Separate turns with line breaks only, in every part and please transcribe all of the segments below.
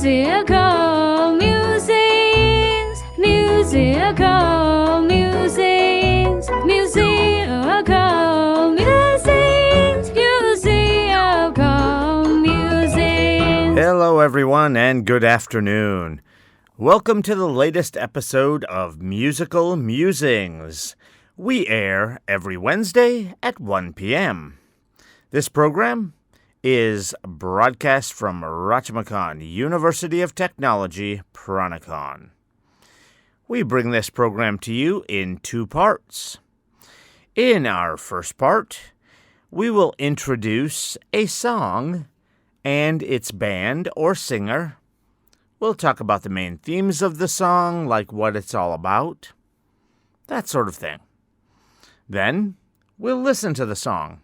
Musical musings, musical musings, musical musings, musical musings.
Hello, everyone, and good afternoon. Welcome to the latest episode of Musical Musings. We air every Wednesday at 1 p.m. This program is broadcast from Rajamachan, University of Technology, Pranakon. We bring this program to you in two parts. In our first part, we will introduce a song and its band or singer. We'll talk about the main themes of the song, like what it's all about, that sort of thing. Then, we'll listen to the song.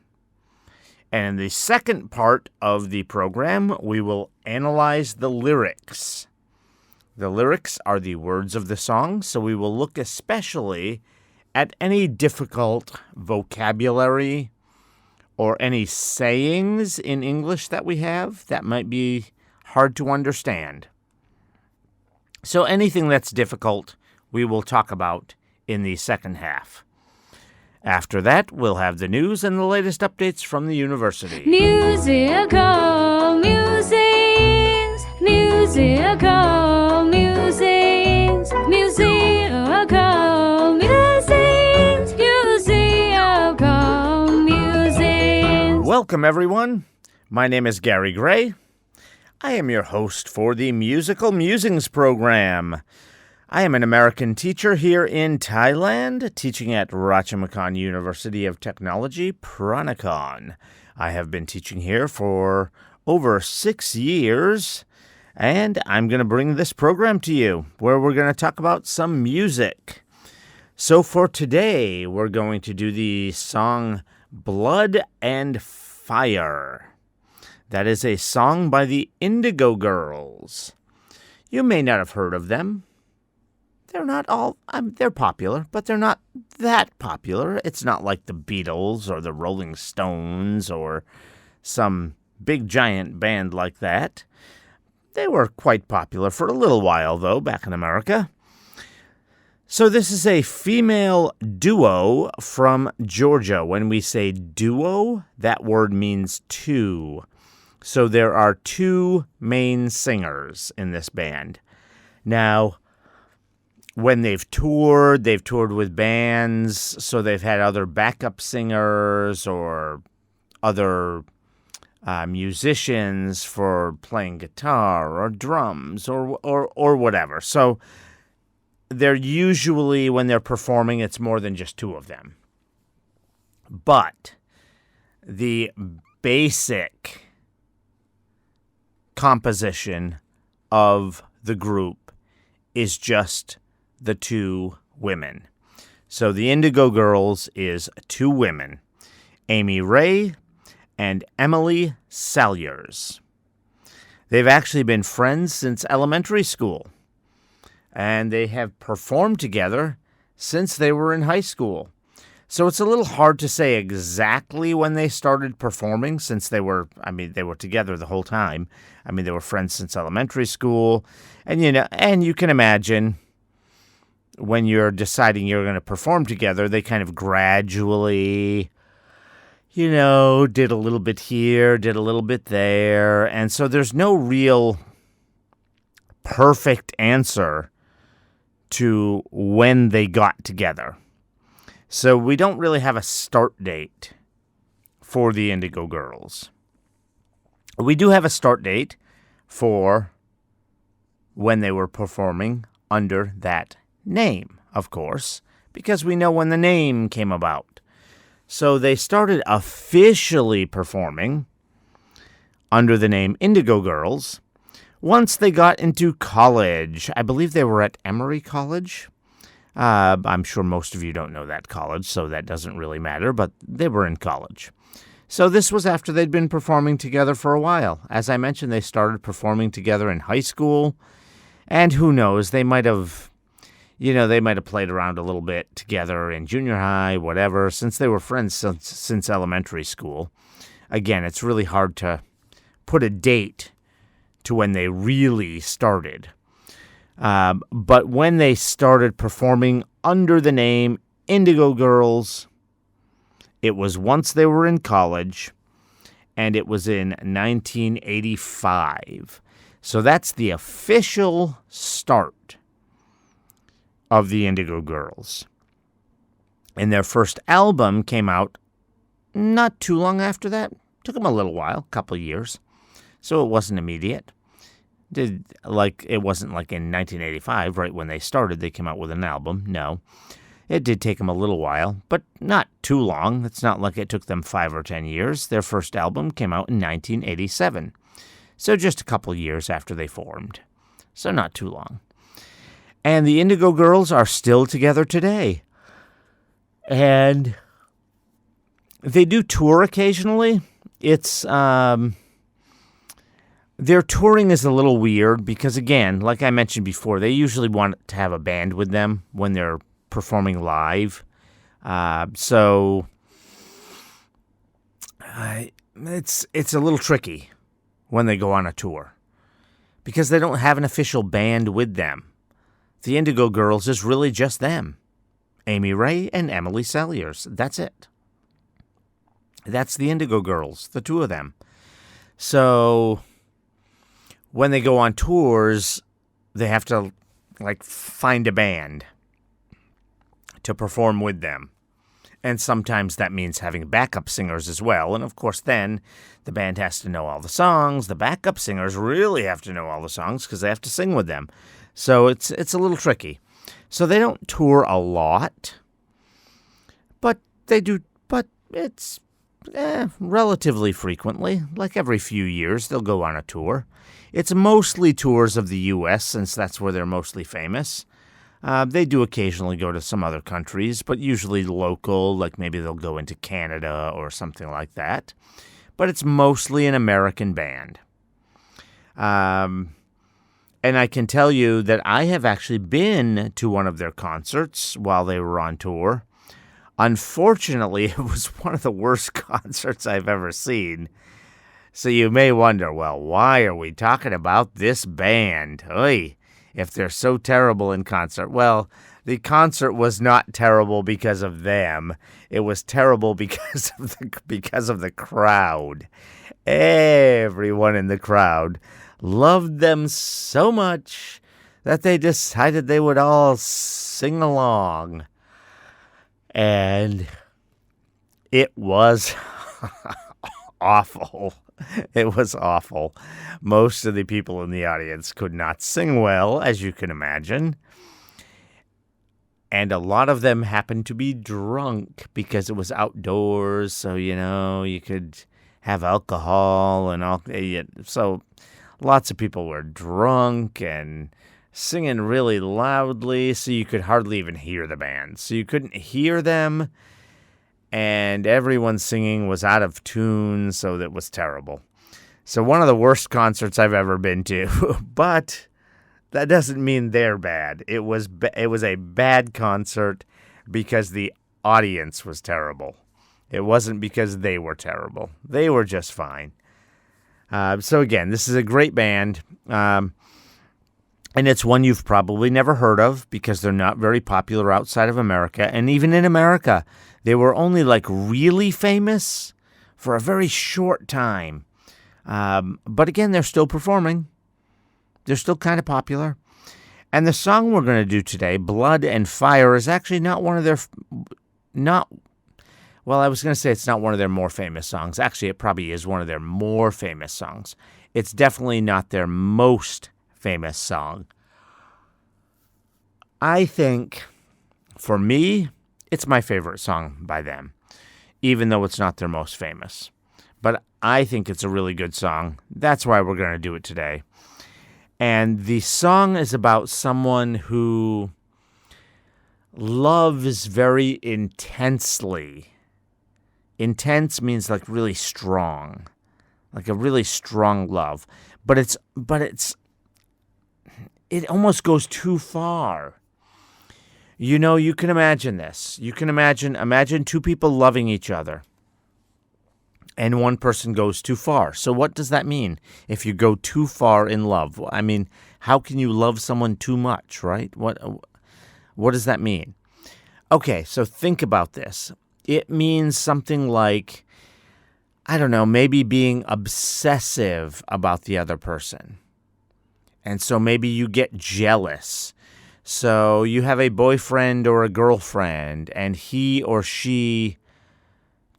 And in the second part of the program, we will analyze the lyrics. The lyrics are the words of the song, so we will look especially at any difficult vocabulary or any sayings in English that we have that might be hard to understand. So anything that's difficult, we will talk about in the second half. After that, we'll have the news and the latest updates from the university.
Musical musings, musical musings, musical musings, musical musings.
Welcome, everyone. My name is Gary Gray. I am your host for the Musical Musings program. I am an American teacher here in Thailand, teaching at Rajamachan University of Technology, Pranakon. I have been teaching here for over 6 years, and I'm going to bring this program to you, where we're going to talk about some music. So for today, we're going to do the song Blood and Fire. That is a song by the Indigo Girls. You may not have heard of them. They're popular, but they're not that popular. It's not like the Beatles or the Rolling Stones or some big giant band like that. They were quite popular for a little while, though, back in America. So this is a female duo from Georgia. When we say duo, that word means two. So there are two main singers in this band. Now, when they've toured with bands, so they've had other backup singers or other musicians for playing guitar or drums or whatever. So they're usually, when they're performing, it's more than just two of them. But the basic composition of the group is just the two women. So the Indigo Girls is two women, Amy Ray and Emily Salyers. They've actually been friends since elementary school, and they have performed together since they were in high school. So it's a little hard to say exactly when they started performing, since they were together the whole time. They were friends since elementary school, and you can imagine when you're deciding you're going to perform together, they kind of gradually, did a little bit here, did a little bit there. And so there's no real perfect answer to when they got together. So we don't really have a start date for the Indigo Girls. We do have a start date for when they were performing under that name, of course, because we know when the name came about. So they started officially performing under the name Indigo Girls once they got into college. I believe they were at Emory College. I'm sure most of you don't know that college, so that doesn't really matter, but they were in college. So this was after they'd been performing together for a while. As I mentioned, they started performing together in high school, and who knows, they might have played around a little bit together in junior high, whatever, since they were friends since elementary school. Again, it's really hard to put a date to when they really started. But when they started performing under the name Indigo Girls, it was once they were in college, and it was in 1985. So that's the official start of the Indigo Girls. And their first album came out not too long after that. Took them a little while, a couple of years. So it wasn't immediate. It wasn't like in 1985, right when they started, they came out with an album. No. It did take them a little while, but not too long. It's not like it took them 5 or 10 years. Their first album came out in 1987. So just a couple years after they formed. So not too long. And the Indigo Girls are still together today. And they do tour occasionally. It's their touring is a little weird because, again, like I mentioned before, they usually want to have a band with them when they're performing live. It's a little tricky when they go on a tour because they don't have an official band with them. The Indigo Girls is really just them. Amy Ray and Emily Saliers. That's it. That's the Indigo Girls, the two of them. So when they go on tours, they have to find a band to perform with them. And sometimes that means having backup singers as well. And of course then the band has to know all the songs. The backup singers really have to know all the songs because they have to sing with them. So it's a little tricky. So they don't tour a lot, but they do. But it's relatively frequently, like every few years, they'll go on a tour. It's mostly tours of the U.S. since that's where they're mostly famous. They do occasionally go to some other countries, but usually local, like maybe they'll go into Canada or something like that. But it's mostly an American band. And I can tell you that I have actually been to one of their concerts while they were on tour. Unfortunately, it was one of the worst concerts I've ever seen. So you may wonder, well, why are we talking about this band? Oy, if they're so terrible in concert. Well, the concert was not terrible because of them. It was terrible because of the crowd. Everyone in the crowd loved them so much that they decided they would all sing along. And it was awful. It was awful. Most of the people in the audience could not sing well, as you can imagine. And a lot of them happened to be drunk because it was outdoors. So, you could have alcohol and all. So lots of people were drunk and singing really loudly, so you could hardly even hear the band. So you couldn't hear them, and everyone singing was out of tune, so that was terrible. So one of the worst concerts I've ever been to, but that doesn't mean they're bad. It was a bad concert because the audience was terrible. It wasn't because they were terrible. They were just fine. So again, this is a great band. And it's one you've probably never heard of because they're not very popular outside of America. And even in America, they were only really famous for a very short time. But again, they're still performing. They're still kind of popular. And the song we're going to do today, Blood and Fire, is actually not one of their... I was going to say it's not one of their more famous songs. Actually, it probably is one of their more famous songs. It's definitely not their most famous song. I think, for me, it's my favorite song by them, even though it's not their most famous. But I think it's a really good song. That's why we're going to do it today. And the song is about someone who loves very intensely. Intense means really strong, like a really strong love. But it almost goes too far. You can imagine this. You can imagine two people loving each other. and one person goes too far. So what does that mean if you go too far in love? I mean, how can you love someone too much, right? What does that mean? Okay, so think about this. It means something like, I don't know, maybe being obsessive about the other person. And so maybe you get jealous. So you have a boyfriend or a girlfriend, and he or she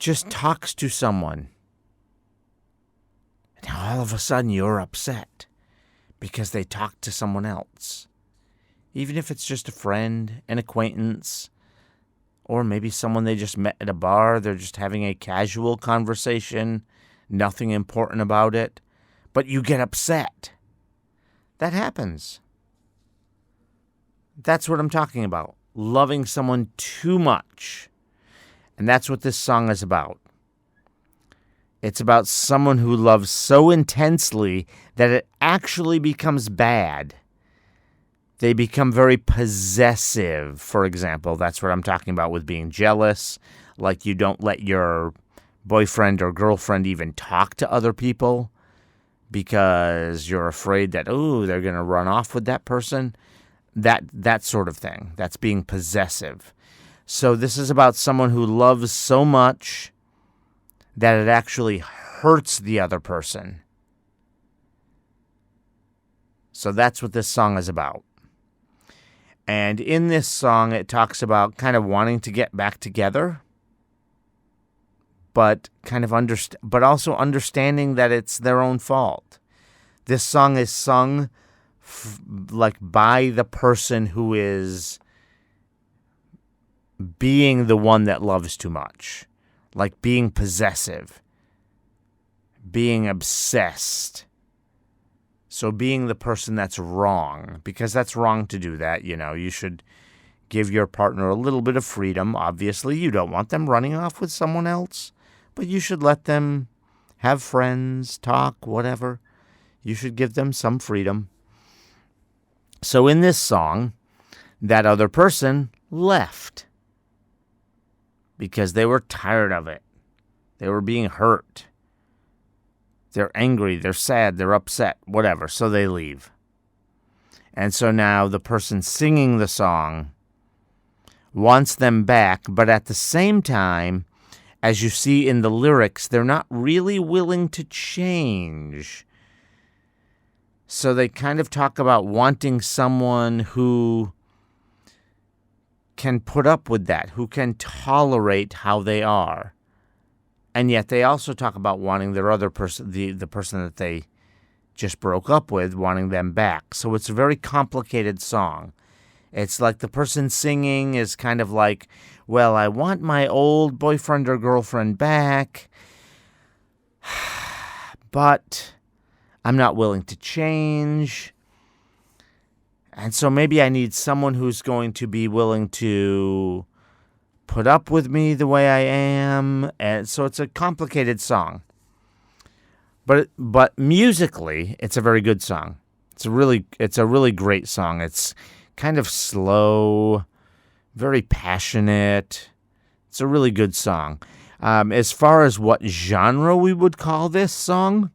just talks to someone. And all of a sudden you're upset because they talk to someone else. Even if it's just a friend, an acquaintance, or maybe someone they just met at a bar. They're just having a casual conversation, nothing important about it, but you get upset. That happens. That's what I'm talking about. Loving someone too much. And that's what this song is about. It's about someone who loves so intensely that it actually becomes bad. They become very possessive, for example. That's what I'm talking about with being jealous. Like you don't let your boyfriend or girlfriend even talk to other people because you're afraid that, they're going to run off with that person. That sort of thing. That's being possessive. So this is about someone who loves so much that it actually hurts the other person. So that's what this song is about. And in this song, it talks about kind of wanting to get back together, but but also understanding that it's their own fault. This song is sung by the person who is being the one that loves too much, like being possessive, being obsessed. So being the person that's wrong, because that's wrong to do that. You should give your partner a little bit of freedom. Obviously, you don't want them running off with someone else, but you should let them have friends, talk, whatever. You should give them some freedom. So in this song, that other person left because they were tired of it. They were being hurt. They're angry, they're sad, they're upset, whatever, so they leave. And so now the person singing the song wants them back, but at the same time, as you see in the lyrics, they're not really willing to change. So they kind of talk about wanting someone who can put up with that, who can tolerate how they are. And yet they also talk about wanting their other person, the person that they just broke up with, wanting them back. So it's a very complicated song. It's like the person singing is kind of like, well, I want my old boyfriend or girlfriend back, but I'm not willing to change. And so maybe I need someone who's going to be willing to put up with me the way I am. And so it's a complicated song. But musically, it's a very good song. It's a really great song. It's kind of slow, very passionate. It's a really good song. As far as what genre we would call this song,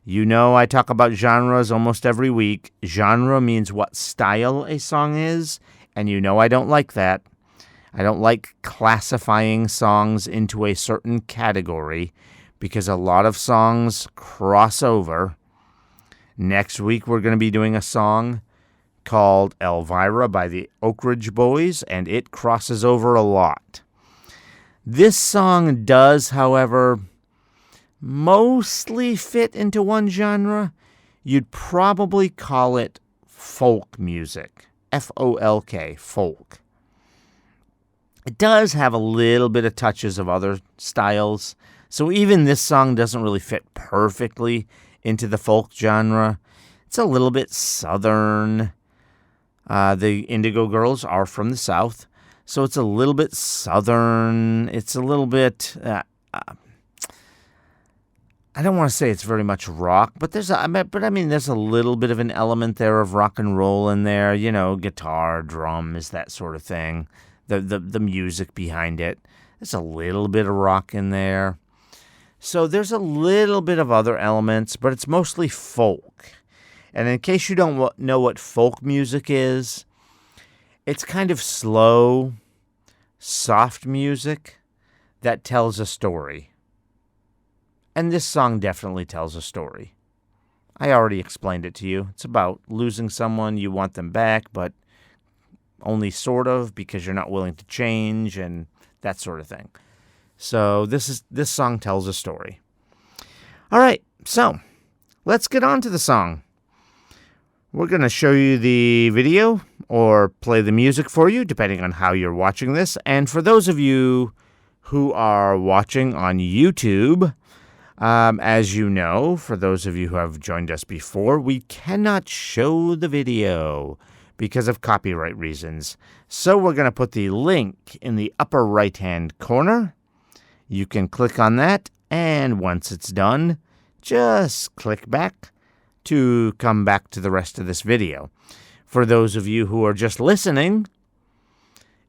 I talk about genres almost every week. Genre means what style a song is, and I don't like that. I don't like classifying songs into a certain category because a lot of songs cross over. Next week, we're going to be doing a song called Elvira by the Oak Ridge Boys, and it crosses over a lot. This song does, however, mostly fit into one genre. You'd probably call it folk music. F-O-L-K, folk. It does have a little bit of touches of other styles. So even this song doesn't really fit perfectly into the folk genre. It's a little bit southern. The Indigo girls are from the South. So it's a little bit southern. It's a little bit... I don't want to say it's very much rock, but there's a little bit of an element there of rock and roll in there. Guitar, drums, that sort of thing. The music behind it. There's a little bit of rock in there. So there's a little bit of other elements, but it's mostly folk. And in case you don't know what folk music is, it's kind of slow, soft music that tells a story. And this song definitely tells a story. I already explained it to you. It's about losing someone, you want them back, but only sort of because you're not willing to change and that sort of thing. So this song tells a story. All right, so let's get on to the song. We're going to show you the video or play the music for you, depending on how you're watching this. And for those of you who are watching on YouTube, as you know, for those of you who have joined us before, we cannot show the video because of copyright reasons. So we're going to put the link in the upper right-hand corner. You can click on that, and once it's done, just click back to come back to the rest of this video. For those of you who are just listening,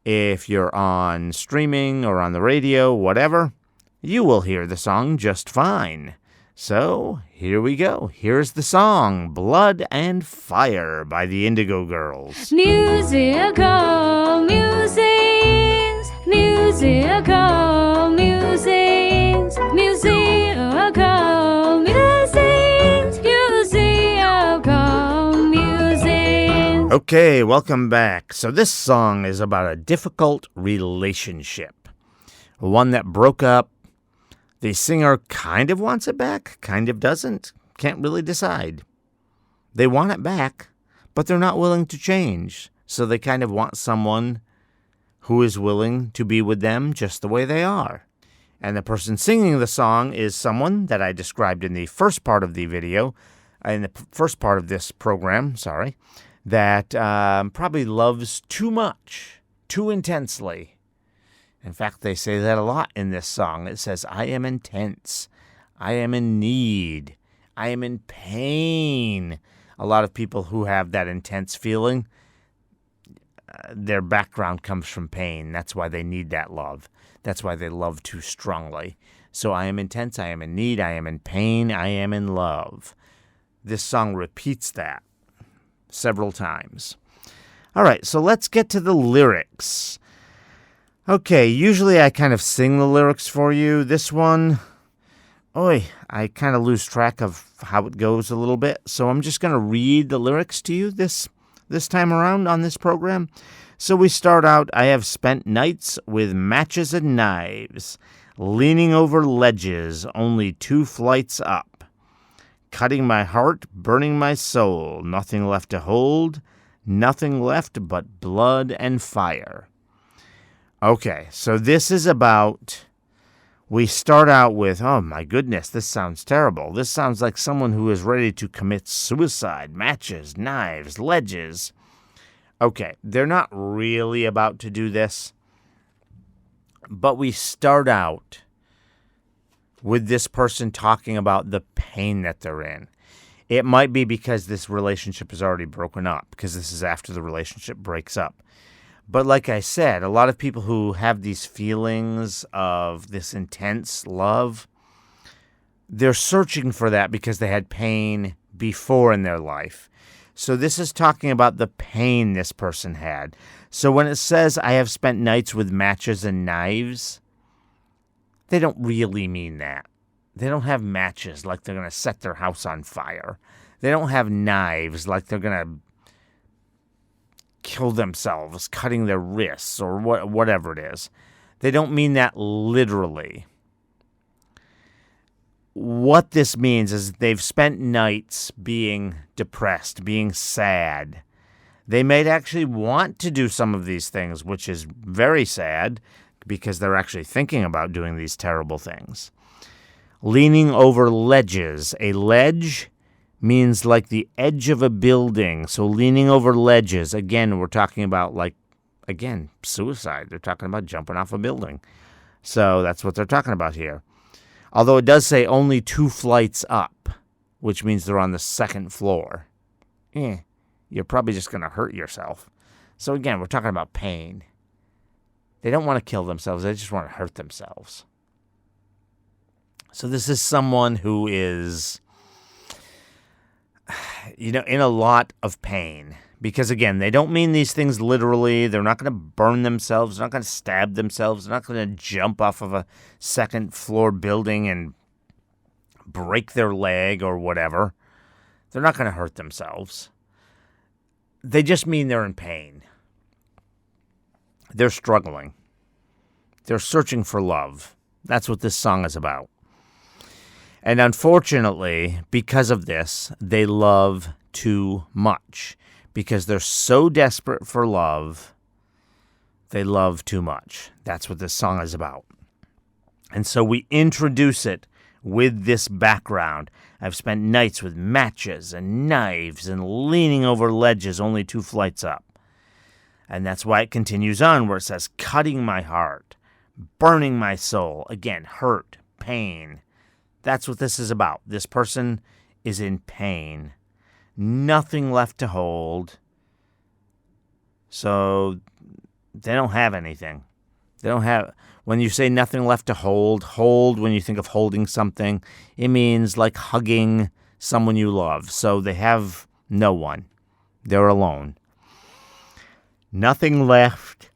if you're on streaming or on the radio, whatever, you will hear the song just fine. So, here we go. Here's the song, Blood and Fire by the Indigo Girls.
Musical musings, musical musings, musical musings, musical musings.
Okay, welcome back. So this song is about a difficult relationship. One that broke up. The singer kind of wants it back, kind of doesn't. Can't really decide. They want it back, but they're not willing to change. So they kind of want someone who is willing to be with them just the way they are. And the person singing the song is someone that I described in the first part of the video, in the first part of this program, that probably loves too much, too intensely. In fact, they say that a lot in this song. It says, I am intense. I am in need. I am in pain. A lot of people who have that intense feeling, their background comes from pain. That's why they need that love. That's why they love too strongly. So I am intense. I am in need. I am in pain. I am in love. This song repeats that several times. All right, so let's get to the lyrics. Okay, usually I kind of sing the lyrics for you. This one, I kind of lose track of how it goes a little bit. So I'm just going to read the lyrics to you this time around on this program. So we start out, I have spent nights with matches and knives, leaning over ledges, only 2 flights up, cutting my heart, burning my soul, nothing left to hold, nothing left but blood and fire. Okay, so this is about, we start out with, oh my goodness, this sounds terrible. This sounds like someone who is ready to commit suicide, matches, knives, ledges. Okay, they're not really about to do this, but we start out with this person talking about the pain that they're in. It might be because this relationship is already broken up, because this is after the relationship breaks up. But like I said, a lot of people who have these feelings of this intense love, they're searching for that because they had pain before in their life. So this is talking about the pain this person had. So when it says, I have spent nights with matches and knives, they don't really mean that. They don't have matches like they're going to set their house on fire. They don't have knives like they're going to kill themselves, cutting their wrists or whatever it is. They don't mean that literally. What this means is they've spent nights being depressed, being sad. They might actually want to do some of these things, which is very sad because they're actually thinking about doing these terrible things. Leaning over ledges. A ledge means like the edge of a building. So leaning over ledges, again, we're talking about suicide. They're talking about jumping off a building. So that's what they're talking about here. Although it does say only 2 flights up, which means they're on the 2nd floor. You're probably just going to hurt yourself. So again, we're talking about pain. They don't want to kill themselves. They just want to hurt themselves. So this is someone who is, in a lot of pain. Because, again, they don't mean these things literally. They're not going to burn themselves. They're not going to stab themselves. They're not going to jump off of a second-floor building and break their leg or whatever. They're not going to hurt themselves. They just mean they're in pain. They're struggling. They're searching for love. That's what this song is about. And unfortunately, because of this, they love too much. Because they're so desperate for love, they love too much. That's what this song is about. And so we introduce it with this background. I've spent nights with matches and knives and leaning over ledges only 2 flights up. And that's why it continues on where it says, cutting my heart, burning my soul. Again, hurt, pain. That's what this is about. This person is in pain. Nothing left to hold. So they don't have anything. They don't have, when you say nothing left to hold, when you think of holding something, it means like hugging someone you love. So they have no one. They're alone. Nothing left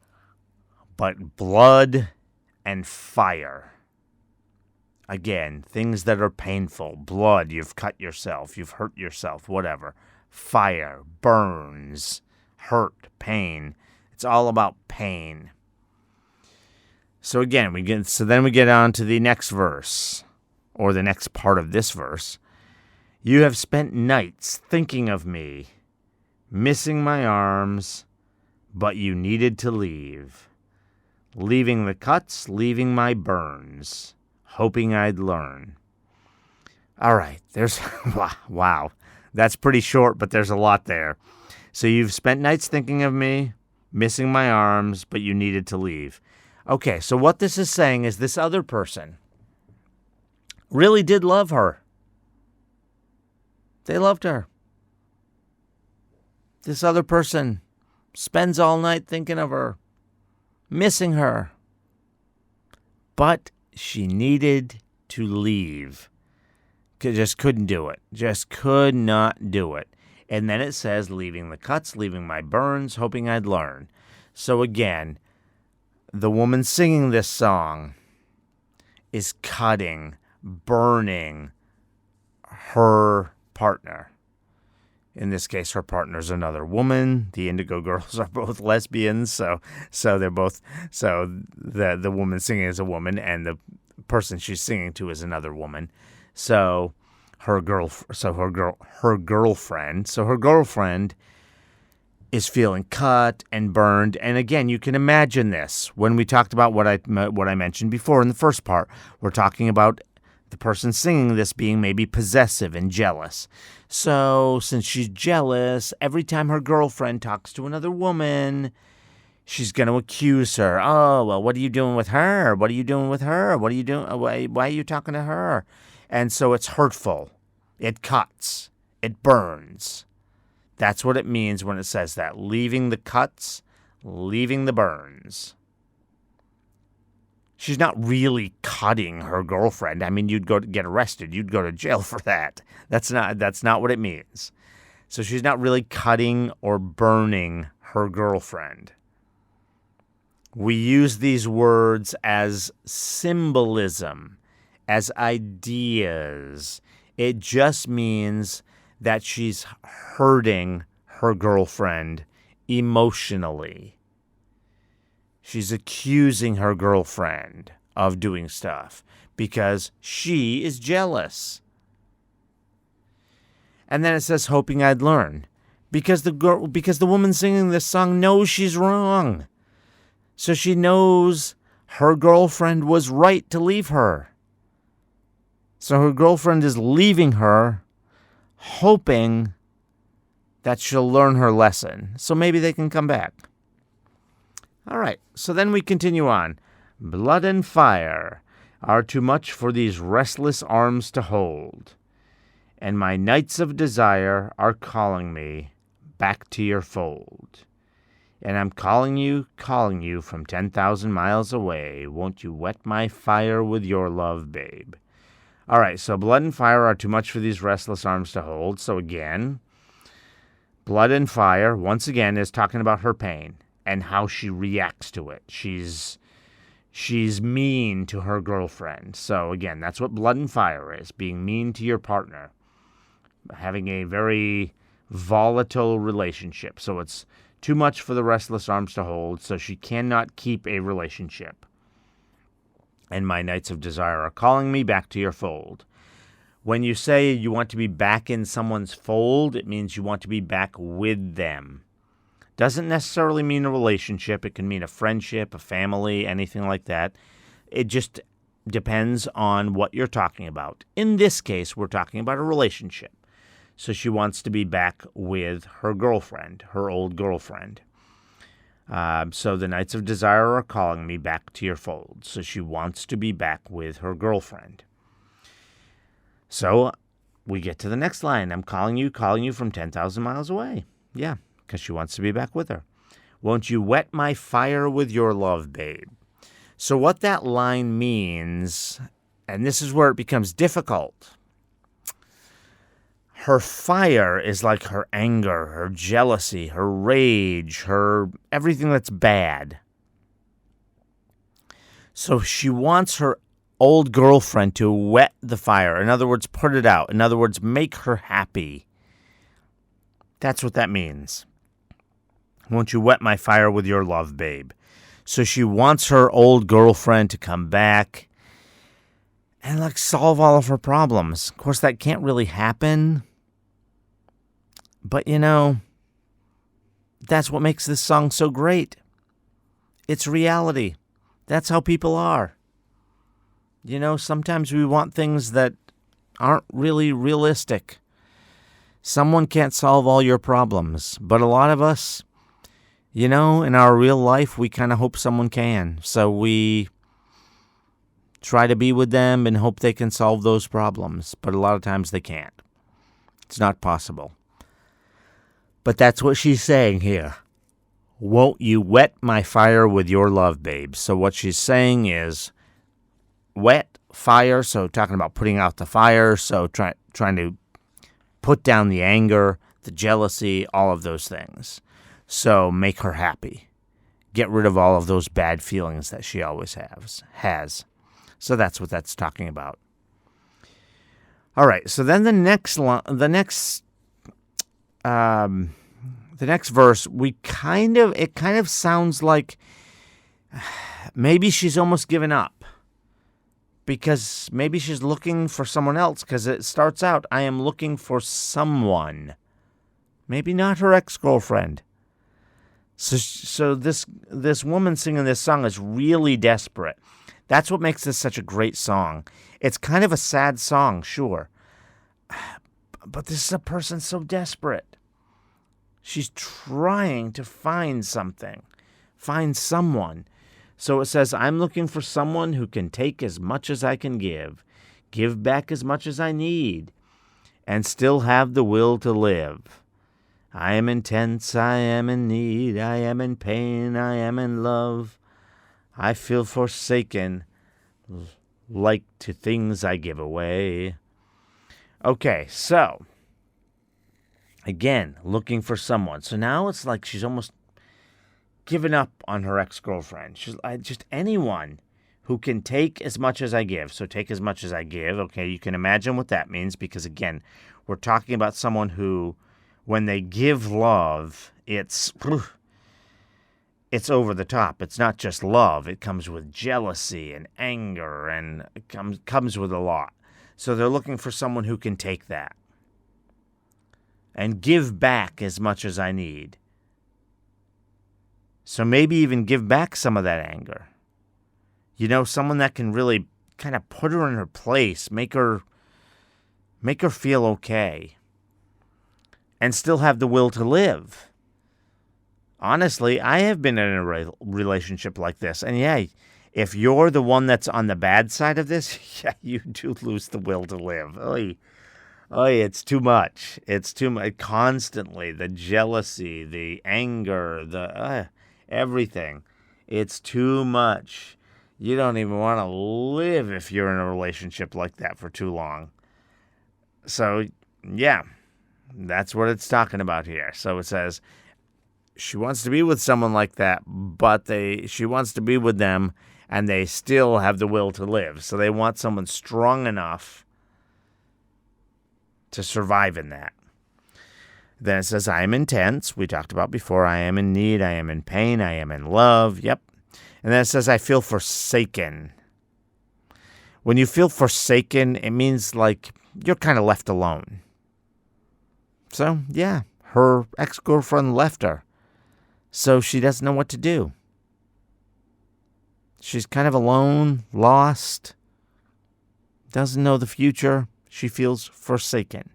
but blood and fire. Again, things that are painful. Blood, you've cut yourself, you've hurt yourself, whatever. Fire, burns, hurt, pain. It's all about pain. So again, then we get on to the next verse, or the next part of this verse. You have spent nights thinking of me, missing my arms, but you needed to leave. Leaving the cuts, leaving my burns. Hoping I'd learn. All right, wow. That's pretty short, but there's a lot there. So you've spent nights thinking of me, missing my arms, but you needed to leave. Okay, so what this is saying is this other person really did love her. They loved her. This other person spends all night thinking of her, missing her. But she needed to leave. Just couldn't do it. Just could not do it. And then it says, leaving the cuts, leaving my burns, hoping I'd learn. So again, the woman singing this song is cutting, burning her partner. In this case, her partner's another woman. The Indigo girls are both lesbians, so they're both. So the woman singing is a woman, and the person she's singing to is another woman. So her girlfriend is feeling cut and burned. And again, you can imagine this when we talked about what I mentioned before in the first part. We're talking about the person singing this being maybe possessive and jealous. So since she's jealous, every time her girlfriend talks to another woman, she's going to accuse her. Oh, well, what are you doing with her? What are you doing with her? What are you doing? Why are you talking to her? And so it's hurtful. It cuts. It burns. That's what it means when it says that. Leaving the cuts, leaving the burns. She's not really cutting her girlfriend. I mean, you'd go to get arrested. You'd go to jail for that. That's not what it means. So she's not really cutting or burning her girlfriend. We use these words as symbolism, as ideas. It just means that she's hurting her girlfriend emotionally. She's accusing her girlfriend of doing stuff because she is jealous. And then it says, hoping I'd learn. Because the woman singing this song knows she's wrong. So she knows her girlfriend was right to leave her. So her girlfriend is leaving her, hoping that she'll learn her lesson. So maybe they can come back. All right, so then we continue on. Blood and fire are too much for these restless arms to hold, and my nights of desire are calling me back to your fold. And I'm calling you from 10,000 miles away. Won't you wet my fire with your love, babe? All right, so blood and fire are too much for these restless arms to hold. So again, blood and fire, once again, is talking about her pain and how she reacts to it. She's mean to her girlfriend. So again, that's what blood and fire is, being mean to your partner, having a very volatile relationship. So it's too much for the restless arms to hold, so she cannot keep a relationship. And my nights of desire are calling me back to your fold. When you say you want to be back in someone's fold, it means you want to be back with them. Doesn't necessarily mean a relationship. It can mean a friendship, a family, anything like that. It just depends on what you're talking about. In this case, we're talking about a relationship. So she wants to be back with her girlfriend, her old girlfriend. So the nights of desire are calling me back to your fold. So she wants to be back with her girlfriend. So we get to the next line. I'm calling you from 10,000 miles away. Yeah, because she wants to be back with her. Won't you wet my fire with your love, babe? So what that line means, and this is where it becomes difficult. Her fire is like her anger, her jealousy, her rage, her everything that's bad. So she wants her old girlfriend to wet the fire. In other words, put it out. In other words, make her happy. That's what that means. Won't you wet my fire with your love, babe? So she wants her old girlfriend to come back and solve all of her problems. Of course, that can't really happen. But, that's what makes this song so great. It's reality. That's how people are. Sometimes we want things that aren't really realistic. Someone can't solve all your problems. But a lot of us, in our real life, we kind of hope someone can. So we try to be with them and hope they can solve those problems. But a lot of times they can't. It's not possible. But that's what she's saying here. Won't you wet my fire with your love, babe? So what she's saying is wet fire, so talking about putting out the fire, so trying to put down the anger, the jealousy, all of those things. So make her happy. Get rid of all of those bad feelings that she always has. So that's what that's talking about. All right, so then the next verse, it kind of sounds like maybe she's almost given up because maybe she's looking for someone else, because it starts out, I am looking for someone, maybe not her ex-girlfriend. So this woman singing this song is really desperate. That's what makes this such a great song. It's kind of a sad song, sure, but this is a person so desperate. She's trying to find something, find someone. So it says, I'm looking for someone who can take as much as I can give back as much as I need, and still have the will to live. I am intense, I am in need, I am in pain, I am in love. I feel forsaken, like to things I give away. Okay, so again, looking for someone. So now it's like she's almost given up on her ex-girlfriend. She's just anyone who can take as much as I give. So take as much as I give. Okay, you can imagine what that means, because again, we're talking about someone who, when they give love, it's over the top. It's not just love. It comes with jealousy and anger, and it comes with a lot. So they're looking for someone who can take that and give back as much as I need. So maybe even give back some of that anger. Someone that can really kind of put her in her place, make her feel okay, and still have the will to live. Honestly, I have been in a relationship like this, and yeah, if you're the one that's on the bad side of this, yeah, you do lose the will to live. Oy, it's too much. It's too much. Constantly, the jealousy, the anger, the everything. It's too much. You don't even want to live if you're in a relationship like that for too long. So, yeah, that's what it's talking about here. So it says she wants to be with someone like that, but she wants to be with them, and they still have the will to live. So they want someone strong enough to survive in that. Then it says, I am intense. We talked about before. I am in need. I am in pain. I am in love. Yep. And then it says, I feel forsaken. When you feel forsaken, it means like you're kind of left alone. So, yeah, her ex-girlfriend left her. So she doesn't know what to do. She's kind of alone, lost, doesn't know the future. She feels forsaken.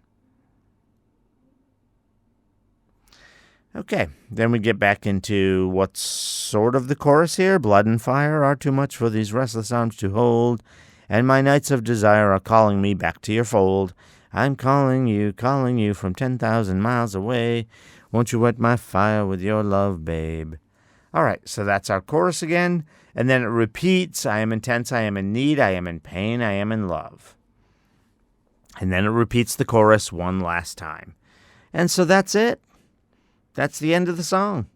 Okay, then we get back into what's sort of the chorus here. Blood and fire are too much for these restless arms to hold, and my nights of desire are calling me back to your fold. I'm calling you from 10,000 miles away. Won't you wet my fire with your love, babe? All right, so that's our chorus again, and then it repeats. I am intense, I am in need, I am in pain, I am in love. And then it repeats the chorus one last time. And so that's it. That's the end of the song.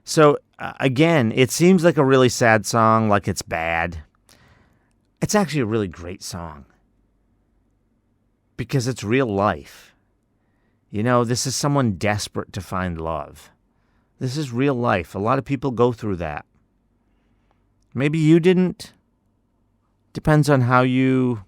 So, again, it seems like a really sad song, like it's bad. It's actually a really great song. Because it's real life. You know, this is someone desperate to find love. This is real life. A lot of people go through that. Maybe you didn't. Depends on how you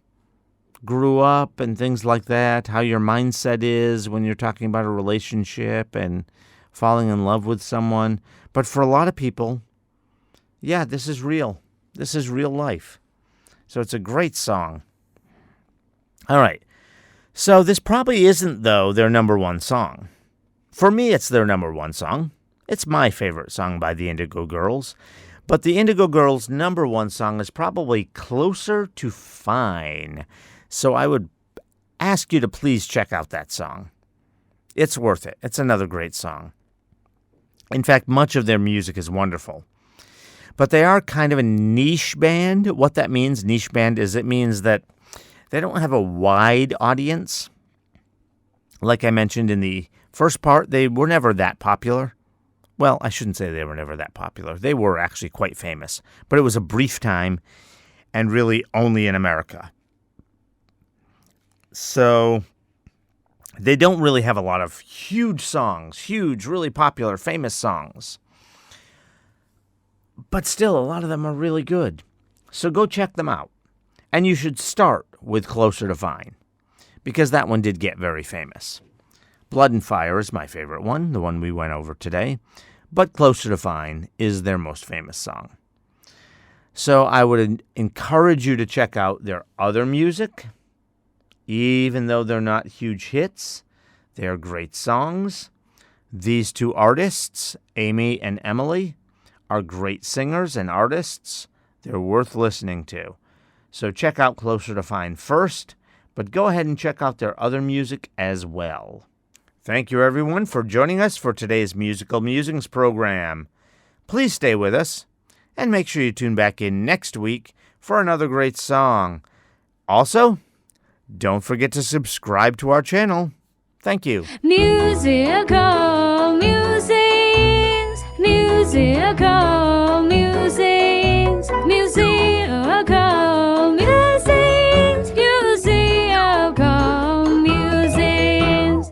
grew up and things like that, how your mindset is when you're talking about a relationship and falling in love with someone. But for a lot of people, yeah, this is real. This is real life. So it's a great song. All right. So this probably isn't, though, their number one song. For me, it's their number one song. It's my favorite song by the Indigo Girls. But the Indigo Girls' number one song is probably Closer to Fine. So I would ask you to please check out that song. It's worth it. It's another great song. In fact, much of their music is wonderful. But they are kind of a niche band. What that means, niche band, is it means that they don't have a wide audience. Like I mentioned in the first part, they were never that popular. Well, I shouldn't say they were never that popular. They were actually quite famous. But it was a brief time and really only in America. So they don't really have a lot of huge songs, huge, really popular, famous songs. But still, a lot of them are really good. So go check them out. And you should start with Closer to Fine, because that one did get very famous. Blood and Fire is my favorite one, the one we went over today. But Closer to Fine is their most famous song. So I would encourage you to check out their other music. Even though they're not huge hits, they're great songs. These two artists, Amy and Emily, are great singers and artists. They're worth listening to. So check out Closer to Fine first, but go ahead and check out their other music as well. Thank you, everyone, for joining us for today's Musical Musings program. Please stay with us, and make sure you tune back in next week for another great song. Also, don't forget to subscribe to our channel. Thank you.
Musical musings, musical